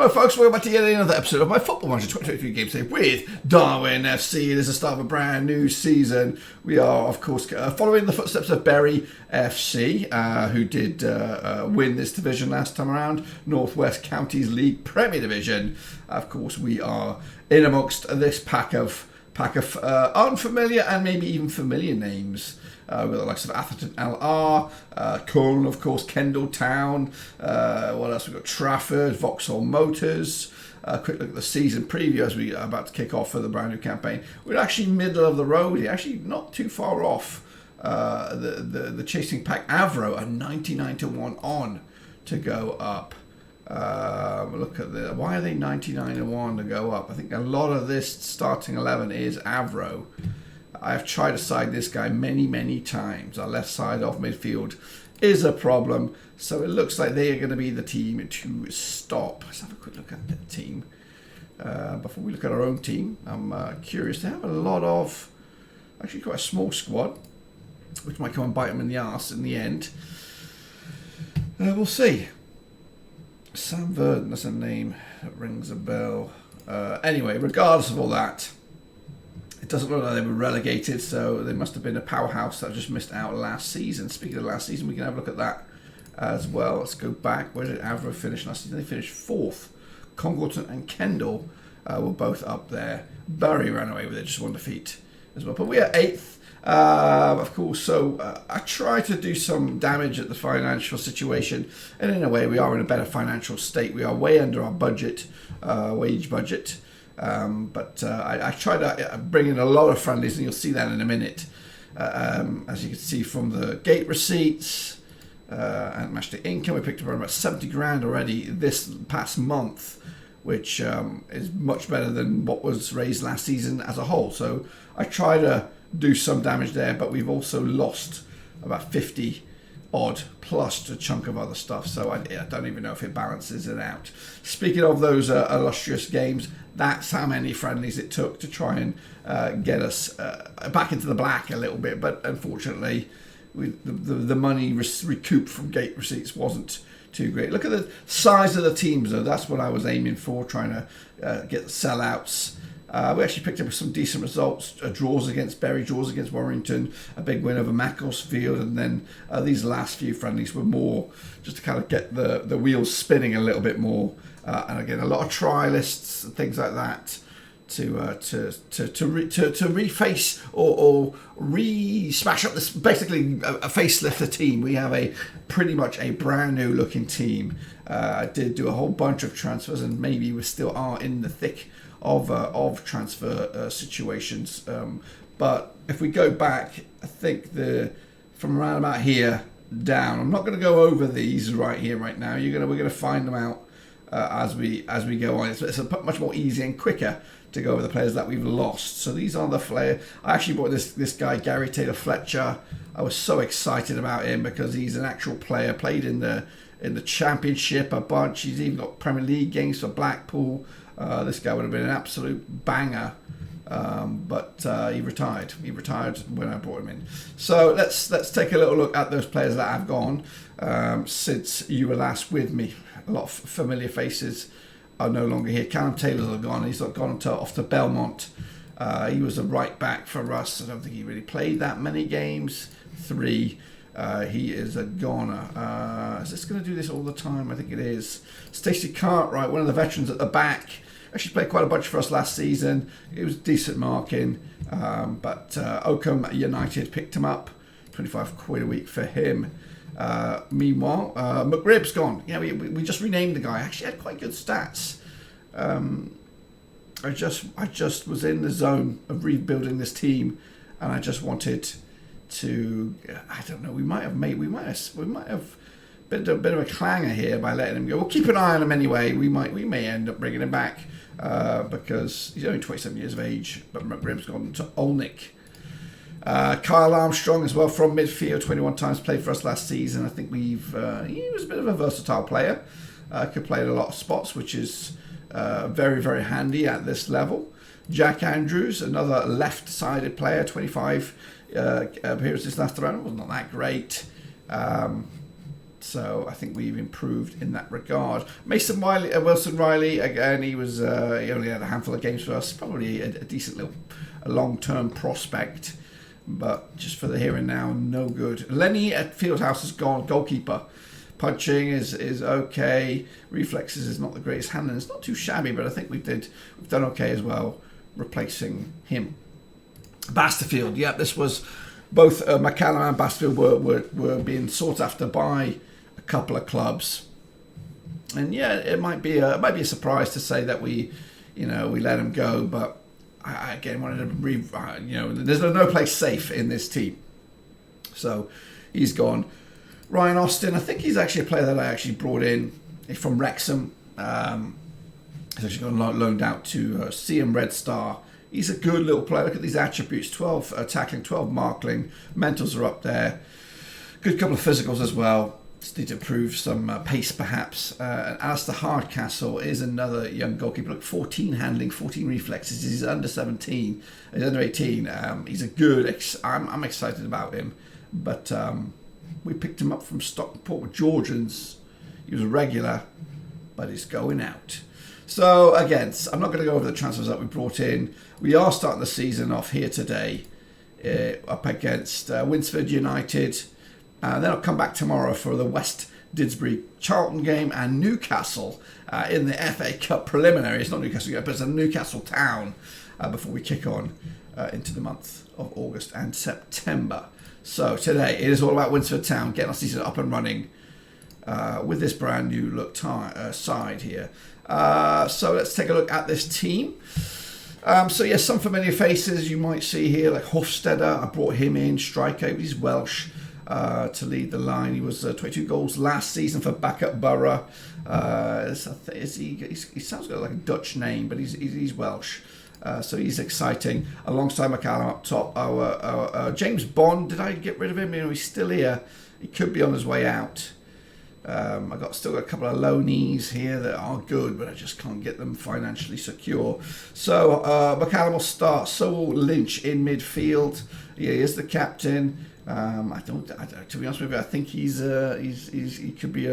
Hello folks, welcome back to yet another episode of my Football Manager 2023 game save with Darwen FC. It is the start of a brand new season. We are, of course, following the footsteps of Bury FC, who did win this division last time around, North West Counties League Premier Division. Of course, we are in amongst this pack of unfamiliar and maybe even familiar names. With the likes of Atherton LR, Cullen, of course, Kendall Town, what else? We've got Trafford, Vauxhall Motors. Quick look at the season preview as we are about to kick off for the brand new campaign. We're actually middle of the road here, actually not too far off the chasing pack. Avro, a 99-1 on to go up. Look at why are they 99-1 to go up? I think a lot of this starting 11 is Avro. I have tried to side this guy many times. Our left side off midfield is a problem. So it looks like they are going to be the team to stop. Let's have a quick look at the team. Before we look at our own team, I'm curious. They have a lot of, actually quite a small squad, which might come and bite them in the arse in the end. We'll see. Sam Verdon, that's a name that rings a bell. Anyway, regardless of all that, it doesn't look like they were relegated, so they must have been a powerhouse that just missed out last season. Speaking of last season, we can have a look at that as well. Let's go back. Where did Avro finish last season? They finished 4th. Congleton and Kendall were both up there. Bury ran away with it, just one defeat as well. But we are 8th, of course, so I try to do some damage at the financial situation, and in a way we are in a better financial state. We are way under our budget, wage budget. But I try to bring in a lot of friendlies, and you'll see that in a minute. As you can see from the gate receipts and match the income, we picked up around about 70 grand already this past month, which is much better than what was raised last season as a whole. So I try to do some damage there, but we've also lost about 50 odd plus a chunk of other stuff, so I don't even know if it balances it out. Speaking of those illustrious games, that's how many friendlies it took to try and get us back into the black a little bit, but unfortunately the money recouped from gate receipts wasn't too great. Look at the size of the teams though. That's what I was aiming for, trying to get sellouts. We actually picked up some decent results, draws against Bury, draws against Warrington, a big win over Macclesfield, and then these last few friendlies were more just to kind of get the wheels spinning a little bit more. And again, a lot of trialists and things like that to reface or re-smash up this, basically a facelift the team. We have a pretty much a brand new looking team. I did do a whole bunch of transfers, and maybe we still are in the thick of transfer situations, but if we go back, I think from around about here down, I'm not going to go over these right here right now. We're going to find them out as we go on. It's much more easy and quicker to go over the players that we've lost. So these are the players. I actually bought this guy Gary Taylor Fletcher. I was so excited about him because he's an actual player, played in the Championship a bunch. He's even got Premier League games for Blackpool. This guy would have been an absolute banger, but he retired. He retired when I brought him in. So let's take a little look at those players that have gone since you were last with me. A lot of familiar faces are no longer here. Callum Taylor's gone. He's gone off to Belmont. He was a right back for us. I don't think he really played that many games. 3. He is a goner. Is this going to do this all the time? I think it is. Stacey Cartwright, one of the veterans at the back. Actually played quite a bunch for us last season. It was decent marking. But Oakham United picked him up. 25 quid a week for him. Meanwhile, McRib's gone. Yeah, we just renamed the guy. Actually had quite good stats. I just was in the zone of rebuilding this team, and I just wanted to, I don't know, we might have been a bit of a clanger here by letting him go. We'll keep an eye on him anyway. We may end up bringing him back because he's only 27 years of age, but McRib's gone to Olnick. Kyle Armstrong as well from midfield, 21 times played for us last season. I think he was a bit of a versatile player. Could play at a lot of spots, which is very, very handy at this level. Jack Andrews, another left-sided player, 25 appearances last round. Was not that great. So I think we've improved in that regard. Wilson Riley, again, he only had a handful of games for us. Probably a decent little long-term prospect, but just for the here and now, no good. Lenny at Fieldhouse is gone. Goalkeeper. Punching is okay. Reflexes is not the greatest. Handling is not too shabby, but I think we've done okay as well, replacing him. Basterfield, yeah, this was both McCallum and Basterfield were being sought after by a couple of clubs, and yeah, it might be a surprise to say that we let him go, but I again wanted to there's no place safe in this team, so he's gone. Ryan Austin, I think he's actually a player that I actually brought in from Wrexham. He's actually got loaned out to CM Red Star. He's a good little player. Look at these attributes: 12 tackling, 12 marking. Mentals are up there. Good couple of physicals as well. Just need to improve some pace, perhaps. And Alistair Hardcastle is another young goalkeeper. Look, 14 handling, 14 reflexes. He's under 17. He's under 18. He's a good. I'm excited about him, but we picked him up from Stockport with Georgians. He was a regular, but he's going out. So again, I'm not going to go over the transfers that we brought in. We are starting the season off here today up against Winsford United. Then I'll come back tomorrow for the West Didsbury Charlton game and Newcastle in the FA Cup preliminary. It's not Newcastle yet, but it's a Newcastle Town before we kick on into the month of August and September. So today it is all about Winsford Town, getting our season up and running with this brand new look side here. So let's take a look at this team. So yes, some familiar faces you might see here, like Hofstede. I brought him in, striker. He's Welsh to lead the line. He was 22 goals last season for backup Borough. He sounds like a Dutch name, but he's Welsh. So he's exciting. Alongside McCallum up top, our James Bond. Did I get rid of him? He's still here. He could be on his way out. Still got a couple of loanees here that are good, but I just can't get them financially secure. So McCallum will start. So will Lynch in midfield. He is the captain. I don't. To be honest with you, I think he could be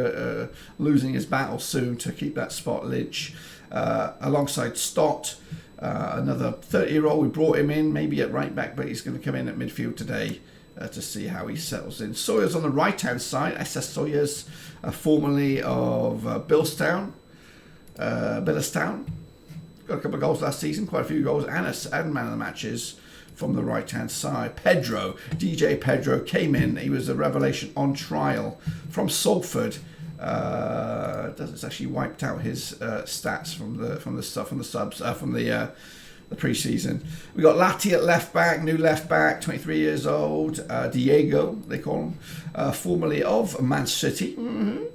losing his battle soon to keep that spot. Lynch alongside Stott, another 30-year-old. We brought him in maybe at right back, but he's going to come in at midfield today. To see how he settles in. Sawyers on the right-hand side. SS Sawyers, formerly of Bilstown. Got a couple of goals last season, quite a few goals, and man of the matches from the right-hand side. DJ Pedro came in. He was a revelation on trial from Salford. It's actually wiped out his stats from the pre-season. We got Latti at left back, new left back, 23 years old. Diego, they call him, formerly of Man City.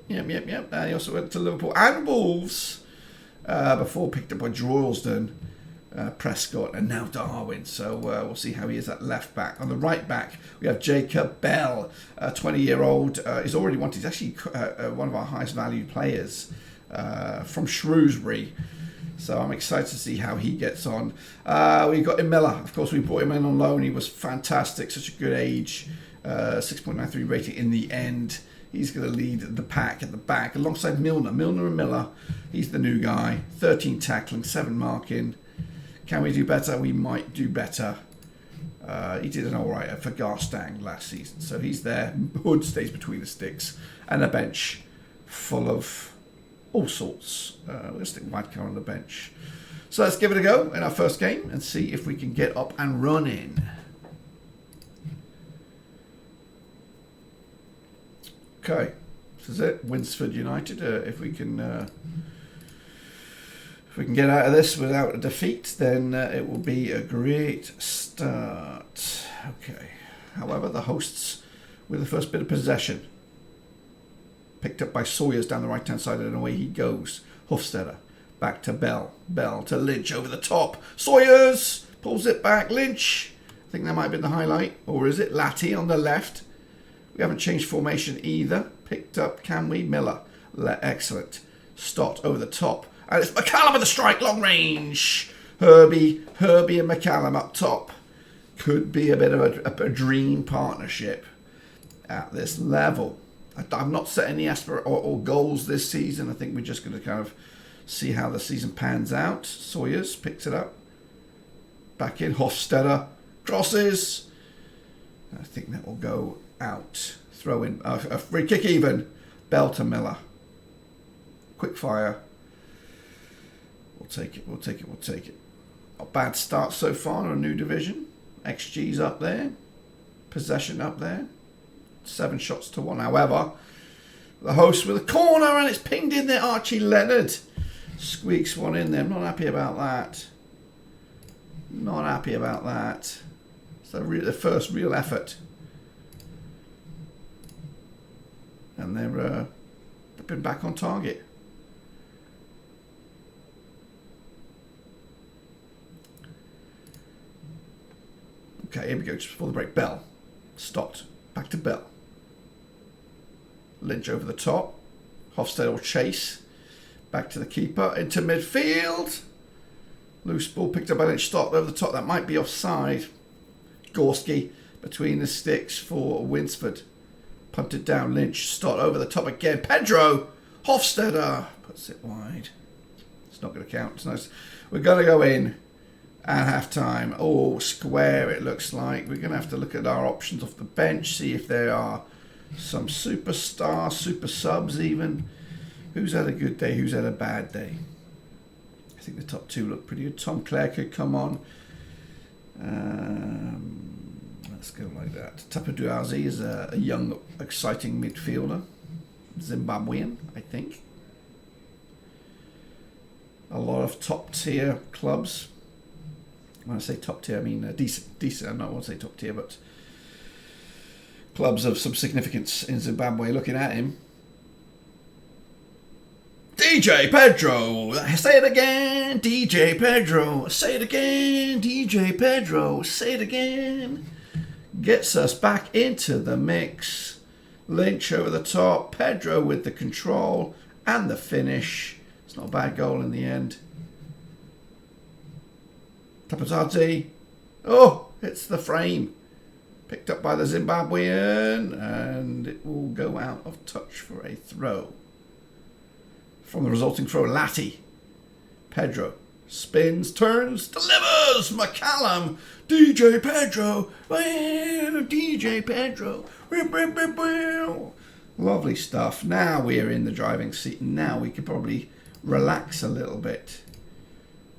Yep. And he also went to Liverpool and Wolves before picked up by Droylsden, Prescott, and now Darwen. So we'll see how he is at left back. On the right back, we have Jacob Bell, 20-year-old. He's already wanted. He's actually one of our highest valued players from Shrewsbury. So I'm excited to see how he gets on. We've got Miller. Of course, we brought him in on loan. He was fantastic. Such a good age. 6.93 rating in the end. He's going to lead the pack at the back alongside Milner. Milner and Miller. He's the new guy. 13 tackling, 7 marking. Can we do better? We might do better. He did an all right for Garstang last season. So he's there. Hood stays between the sticks. And a bench full of all sorts. Let's stick Whitecar on the bench. So let's give it a go in our first game and see if we can get up and running. Okay, this is it. Winsford United. If we can get out of this without a defeat, then it will be a great start. Okay. However, the hosts with the first bit of possession. Picked up by Sawyers down the right-hand side, and away he goes. Hofstede back to Bell. Bell to Lynch over the top. Sawyers pulls it back. Lynch. I think that might have been the highlight. Or is it Latti on the left? We haven't changed formation either. Picked up, can we? Miller. Excellent. Stott over the top. And it's McCallum with the strike, long range. Herbie and McCallum up top. Could be a bit of a dream partnership at this level. I've not set any or goals this season. I think we're just going to kind of see how the season pans out. Sawyers picks it up. Back in. Hofstadter crosses. I think that will go out. Throw in. A free kick even. Bell to Miller. Quick fire. We'll take it. We'll take it. We'll take it. Not bad start so far in a new division. XG's up there. Possession up there. 7 shots to 1. However, the host with a corner and it's pinged in there. Archie Leonard squeaks one in there. I'm not happy about that. Not happy about that. It's the first real effort. And they've been back on target. Okay, here we go. Just before the break. Bell. Stopped. Back to Bell. Lynch over the top. Hofstadter will chase. Back to the keeper. Into midfield. Loose ball picked up by Lynch. Stopped over the top. That might be offside. Gorski between the sticks for Winsford. Punted down. Lynch. Stopped over the top again. Pedro. Hofstadter puts it wide. It's not going to count. It's nice. We're going to go in at half time. Oh, square it looks like. We're going to have to look at our options off the bench, see if there are some superstars, super subs even. Who's had a good day, who's had a bad day? I think the top 2 look pretty good. Tom Clare could come on. Let's go like that. Tapaduazi is a young, exciting midfielder. Zimbabwean, I think. A lot of top tier clubs. When I say top tier, I mean decent. I don't want to say top tier, but clubs of some significance in Zimbabwe looking at him. DJ Pedro! Say it again! DJ Pedro! Say it again! DJ Pedro! Say it again! Gets us back into the mix. Lynch over the top. Pedro with the control and the finish. It's not a bad goal in the end. Tapazati. Oh, it's the frame. Picked up by the Zimbabwean. And it will go out of touch for a throw. From the resulting throw, Latti. Pedro. Spins, turns, delivers. McCallum. DJ Pedro. DJ Pedro. Lovely stuff. Now we're in the driving seat. Now we can probably relax a little bit.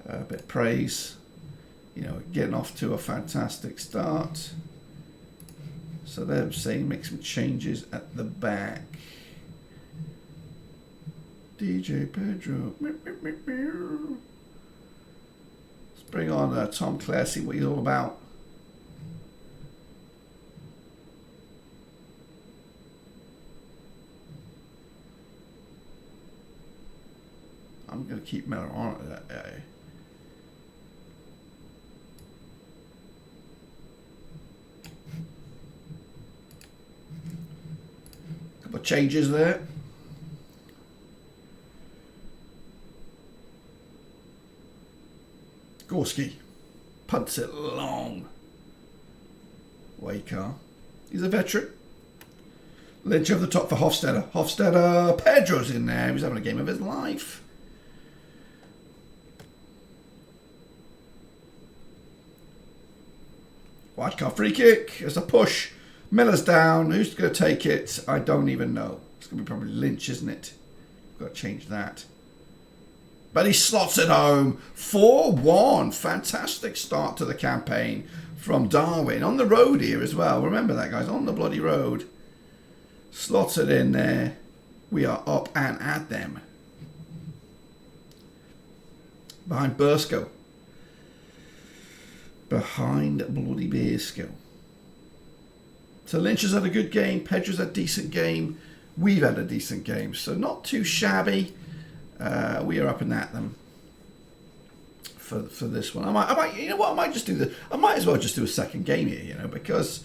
A bit of praise. You know, getting off to a fantastic start. So they're saying make some changes at the back. DJ Pedro. Let's bring on Tom Clare, see what he's all about. I'm going to keep Miller on at that guy. Couple of changes there. Gorski punts it long. Waker. He's a veteran. Lynch over the top for Hofstadter. Hofstadter. Pedro's in there. He's having a game of his life. White card free kick. There's a push. Miller's down. Who's going to take it? I don't even know. It's going to be probably Lynch, isn't it? Got to change that. But he slots it home. 4-1. Fantastic start to the campaign from Darwen. On the road here as well. Remember that, guys. On the bloody road. Slots it in there. We are up and at them. Behind Bursko. Behind bloody Bursko. So Lynch has had a good game. Pedro's had a decent game. We've had a decent game. So not too shabby. We are up and at them for this one. I might, you know what? I might just do I might as well just do a second game here, you know, because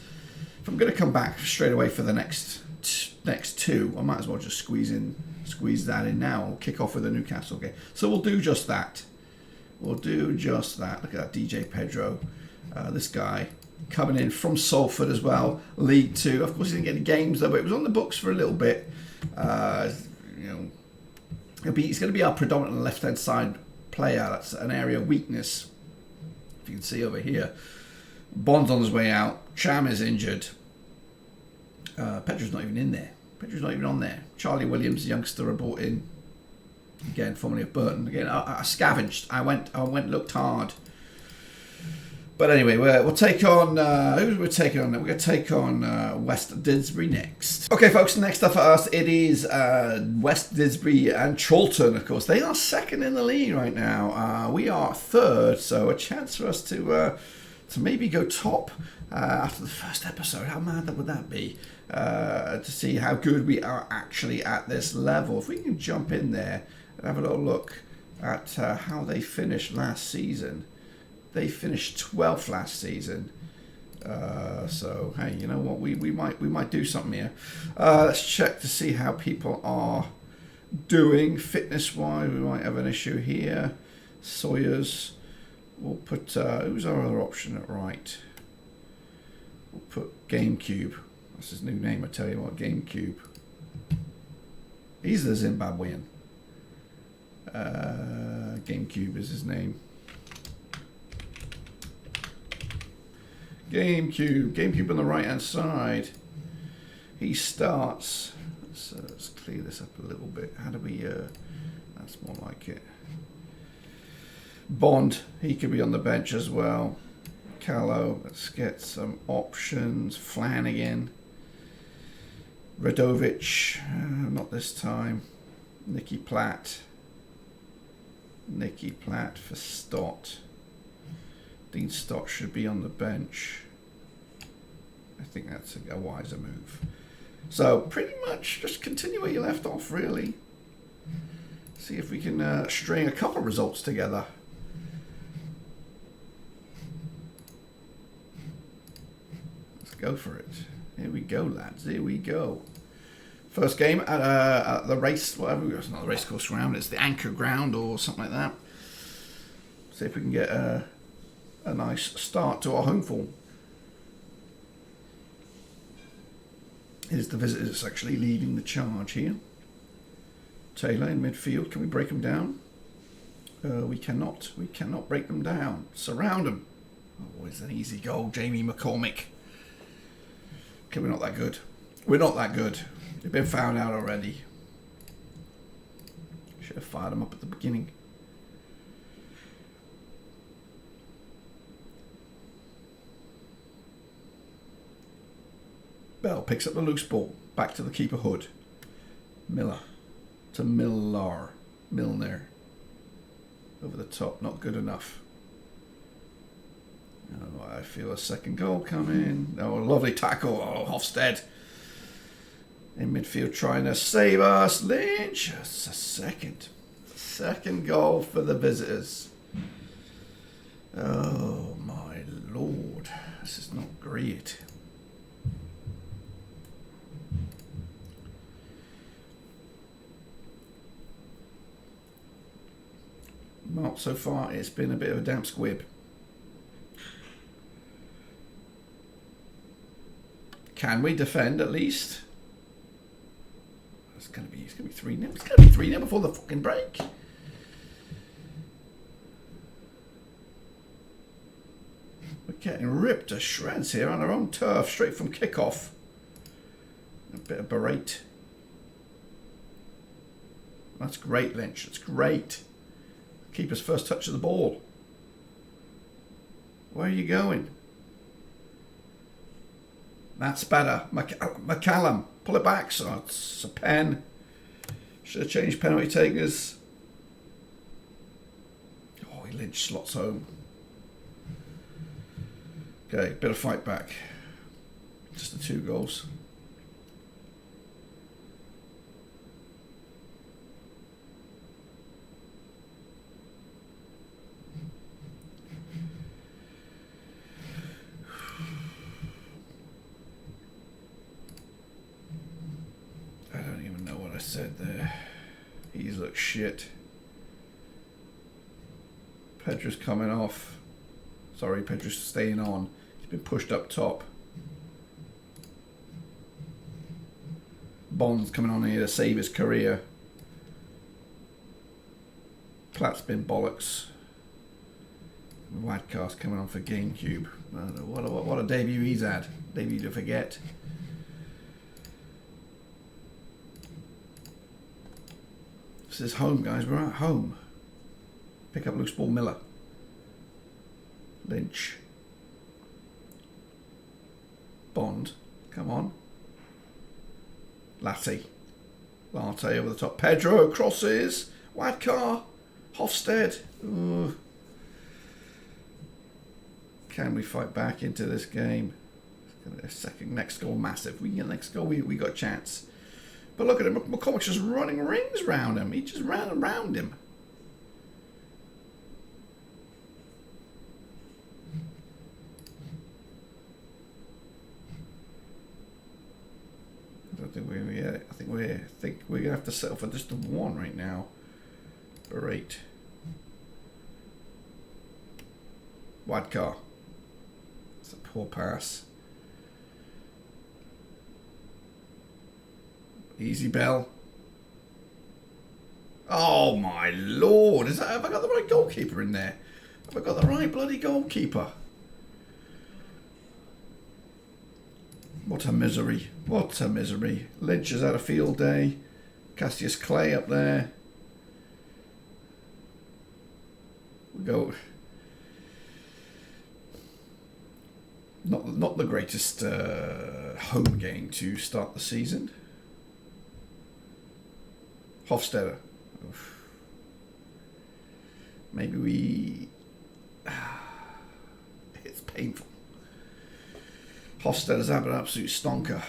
if I'm going to come back straight away for the next two, I might as well just squeeze that in now. We'll kick off with the Newcastle game. So we'll do just that. We'll do just that. Look at that, DJ Pedro. This guy coming in from Salford as well, League Two. Of course, he didn't get any games though, but it was on the books for a little bit. He's going to be our predominant left-hand side player. That's an area of weakness. If you can see over here, Bond's on his way out. Cham is injured. Pedro's not even in there. Pedro's not even on there. Charlie Williams, the youngster, I brought in. Again, formerly of Burton. Again, I scavenged. I went, looked hard. But anyway, we'll take on, who we're taking on? We're going to take on West Didsbury next. Okay, folks, next up for us, it is West Didsbury and Chorlton, of course. They are second in the league right now. We are third, so a chance for us to maybe go top after the first episode. How mad would that be? To see how good we are actually at this level. If we can jump in there and have a little look at how they finished last season. They finished 12th last season. So hey, you know what? We might do something here. Let's check to see how people are doing fitness wise. We might have an issue here. Sawyers. We'll put who's our other option at right? We'll put GameCube. That's his new name. I tell you what, GameCube. He's the Zimbabwean. GameCube is his name. GameCube on the right hand side. He starts. Let's clear this up a little bit. How do we? That's more like it. Bond. He could be on the bench as well. Callow. Let's get some options. Flanagan. Radovic. Not this time. Nicky Platt. Nicky Platt for Stott. Dean Stott should be on the bench. I think that's a wiser move. So pretty much just continue where you left off, really. See if we can string a couple of results together. Let's go for it. Here we go, lads. Here we go. First game at the race, whatever. It's not the racecourse ground. It's the Anchor Ground or something like that. See if we can get a nice start to our home form. It is the visitors actually leading the charge here. Taylor in midfield. Can we break them down? We cannot. We cannot break them down. Surround them. Oh, it's an easy goal. Jamie McCormick. Okay, we're not that good. We're not that good. We've been found out already. Should have fired them up at the beginning. Bell picks up the loose ball. Back to the keeper Hood. Miller to Milner. Over the top. Not good enough. Oh, I feel a second goal coming. Oh, lovely tackle. Oh, Hofstede. In midfield trying to save us. Lynch. It's a second goal for the visitors. Oh, my Lord. This is not great. Well, so far it's been a bit of a damp squib. Can we defend at least? It's gonna be 3-0. It's gonna be 3-0 before the fucking break. We're getting ripped to shreds here on our own turf, straight from kickoff. A bit of berate. That's great, Lynch. That's great. Keeper's first touch of the ball. Where are you going? That's better. McCallum, pull it back. So it's a pen. Should have changed penalty takers. Oh, Lynch slots home. Okay, bit of fight back. Just the 2 goals. Said there. He's looked shit. Pedro's coming off. Sorry, Pedro's staying on. been pushed up top. Bond's coming on here to save his career. Platt's been bollocks. Wadcar's coming on for GameCube. What a debut he's had. Debut to forget. This is home, guys. We're at home. Pick up loose ball, Miller. Lynch. Bond. Come on. Latte over the top. Pedro crosses. Wadcar. Hofstede. Ooh. Can we fight back into this game? Next goal massive. We get next goal, we got a chance. But look at him. McCormick's just running rings around him. He just ran around him. I don't think I think we're gonna have to settle for just the one right now. Great. Wadcar. It's a poor pass. Easy Bell. Oh my lord! Have I got the right goalkeeper in there? Have I got the right bloody goalkeeper? What a misery! What a misery! Lynch has had a field day. Cassius Clay up there. We go. Not the greatest home game to start the season. Hofstede. Oof. Maybe we... It's painful. Hofstede's had an absolute stonker.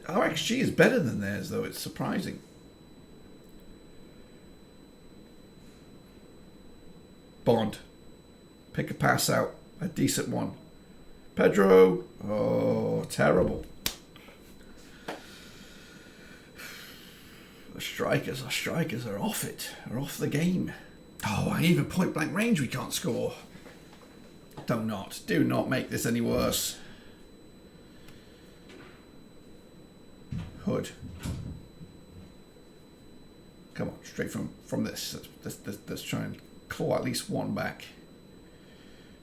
Our XG is better than theirs, though. It's surprising. Bond. Pick a pass out. A decent one. Pedro. Oh, terrible. Our strikers are off it. Are off the game. Oh, even point blank range we can't score. Do not make this any worse. Hood. Come on, straight from this. Let's try and claw at least one back.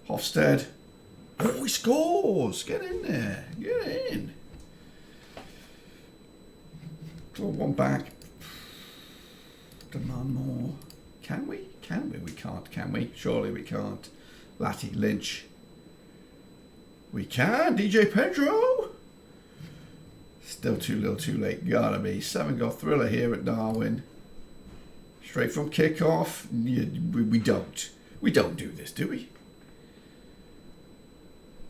Hofstede. Oh, he scores! Get in there. Get in. Claw one back. Demand more. Can we? Can we? We can't, can we? Surely we can't. Latte, Lynch. We can. DJ Pedro. Still too little, too late. Gotta be. 7-goal thriller here at Darwen. Straight from kickoff. Yeah, we don't. We don't do this, do we?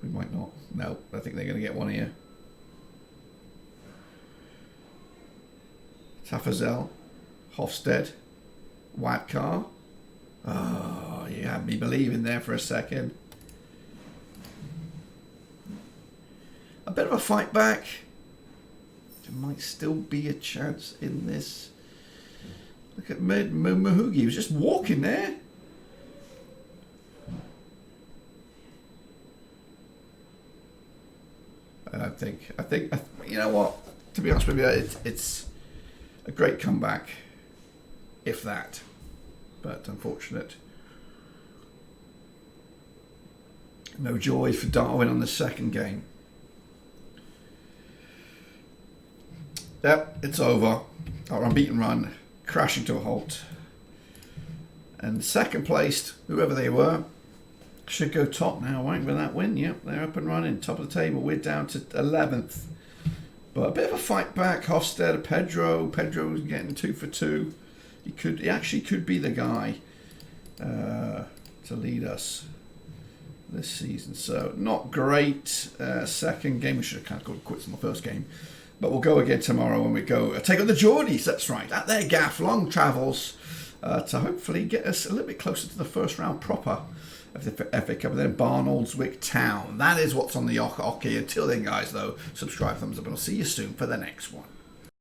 We might not. No, I think they're going to get one here. Tafazel. Hofstede. Wadcar. Oh, you had me believing there for a second. A bit of a fight back. There might still be a chance in this. Look at Mahugi. He was just walking there. I think, you know what? To be honest with you, it's a great comeback, if that. But unfortunate. No joy for Darwen on the second game. Yep, it's over. Our unbeaten run crashing to a halt. And second placed, whoever they were, should go top now, right, with that win. Yep, they're up and running, top of the table. We're down to 11th. But a bit of a fight back. Hofstede, Pedro. Pedro's getting 2 for 2. He actually could be the guy to lead us this season. So not great. Second game, we should have kind of got quits in the first game. But we'll go again tomorrow when we go take on the Geordies. That's right. At their gaff, long travels to hopefully get us a little bit closer to the first round proper of the FA Cup. And then Barnoldswick Town. That is what's on the hockey. Until then, guys, though, subscribe, thumbs up, and I'll see you soon for the next one.